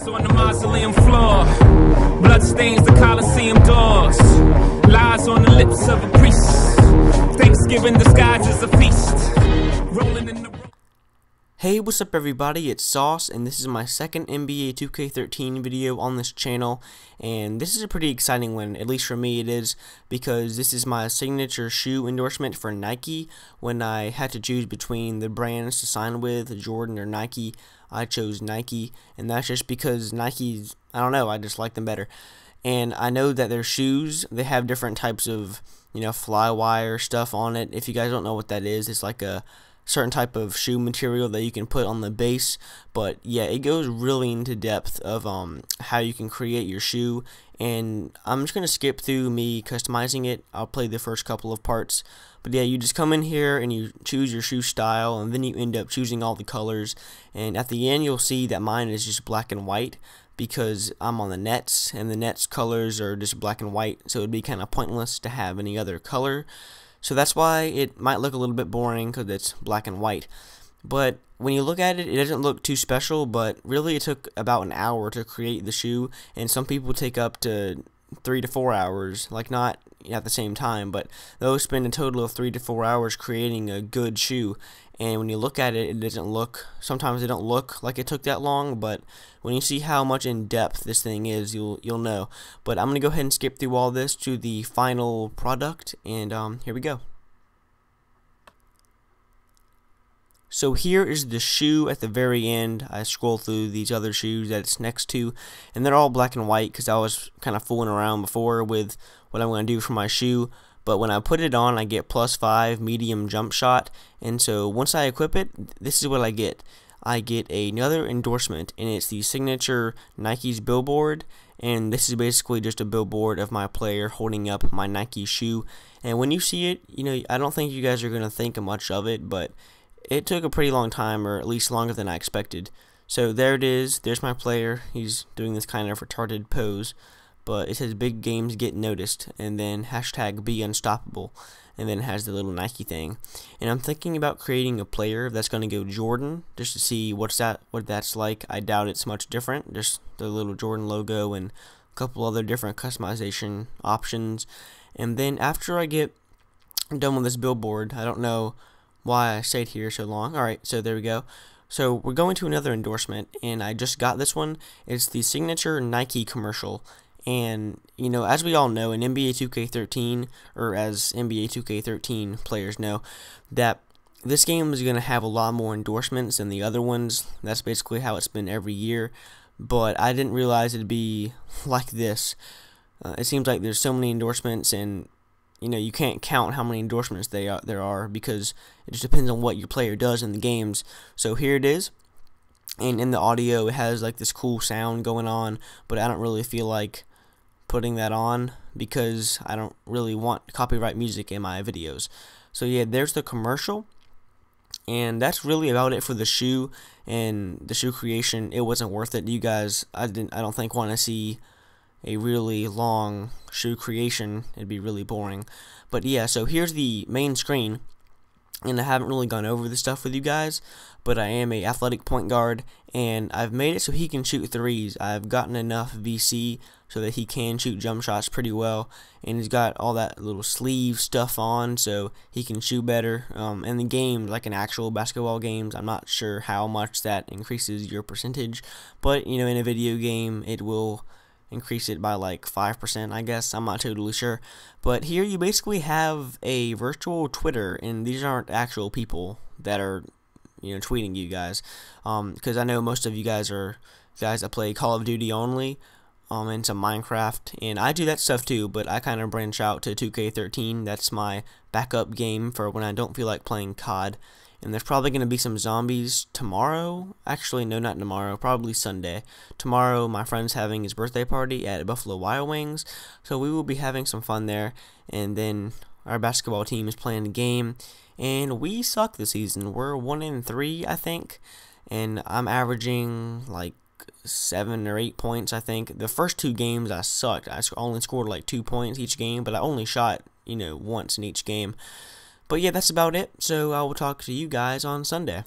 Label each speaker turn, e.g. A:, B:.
A: Lies on the mausoleum floor, blood stains the Coliseum doors, lies on the lips of a priest, Thanksgiving disguised as a feast, rolling in the...
B: Hey, what's up everybody, it's Sauce, and this is my second NBA 2K13 video on this channel, and this is a pretty exciting one, at least for me it is, because this is my signature shoe endorsement for Nike. When I had to choose between the brands to sign with, Jordan or Nike, I chose Nike, and that's just because Nike's, I don't know, I just like them better. And I know that their shoes, they have different types of, fly wire stuff on it. If you guys don't know what that is, it's like a certain type of shoe material that you can put on the base, but yeah, it goes really into depth of how you can create your shoe, and I'm just gonna skip through me customizing it. I'll play the first couple of parts, but yeah, you just come in here and you choose your shoe style, and then you end up choosing all the colors, and at the end you'll see that mine is just black and white because I'm on the Nets, and the Nets colors are just black and white, so it'd be kind of pointless to have any other color. So that's why it might look a little bit boring because it's black and white. But when you look at it, it doesn't look too special, but really it took about an hour to create the shoe, and some people take up to 3 to 4 hours, like not at the same time, but those spend a total of 3 to 4 hours creating a good shoe. And when you look at it, it doesn't look, sometimes it don't look like it took that long, but when you see how much in depth this thing is, you'll know. But I'm gonna go ahead and skip through all this to the final product, and here we go. So here is the shoe at the very end. I scroll through these other shoes that it's next to, and they're all black and white because I was kind of fooling around before with what I'm going to do for my shoe. But when I put it on, I get +5 medium jump shot, and so once I equip it, this is what I get. I get another endorsement, and it's the signature Nike's billboard, and this is basically just a billboard of my player holding up my Nike shoe. And when you see it, I don't think you guys are going to think much of it, but it took a pretty long time, or at least longer than I expected. So there it is, there's my player. He's doing this kind of retarded pose, but it says big games get noticed, and then #be unstoppable, and then it has the little Nike thing. And I'm thinking about creating a player that's going to go Jordan, just to see what that's like. I doubt it's much different, just the little Jordan logo and a couple other different customization options. And then after I get done with this billboard, I don't know why I stayed here so long. Alright, so there we go. So we're going to another endorsement, and I just got this one. It's the signature Nike commercial. And, as we all know, in NBA 2K13, or as NBA 2K13 players know, that this game is going to have a lot more endorsements than the other ones. That's basically how it's been every year. But I didn't realize it'd be like this. It seems like there's so many endorsements, and you can't count how many endorsements there are because it just depends on what your player does in the games. So here it is, and in the audio it has like this cool sound going on, but I don't really feel like putting that on because I don't really want copyright music in my videos. So yeah, there's the commercial, and that's really about it for the shoe and the shoe creation. It wasn't worth it. You guys, I don't think want to see a really long shoe creation. It'd be really boring. But yeah, so here's the main screen, and I haven't really gone over this stuff with you guys, but I am a athletic point guard, and I've made it so he can shoot threes. I've gotten enough VC so that he can shoot jump shots pretty well, and he's got all that little sleeve stuff on so he can shoot better. In the game, like in actual basketball games, I'm not sure how much that increases your percentage, but in a video game it will increase it by like 5%, I guess. I'm not totally sure. But here you basically have a virtual Twitter, and these aren't actual people that are tweeting you guys, because I know most of you guys are guys that play Call of Duty only, and some Minecraft, and I do that stuff too, but I kind of branch out to 2K13. That's my backup game for when I don't feel like playing COD. And there's probably going to be some zombies tomorrow. Actually, no, not tomorrow. Probably Sunday. Tomorrow, my friend's having his birthday party at Buffalo Wild Wings, so we will be having some fun there. And then our basketball team is playing a game, and we suck this season. We're 1-3, I think, and I'm averaging like 7 or 8 points, I think. The first 2 games I sucked. I only scored like 2 points each game, but I only shot, once in each game. But yeah, that's about it. So I will talk to you guys on Sunday.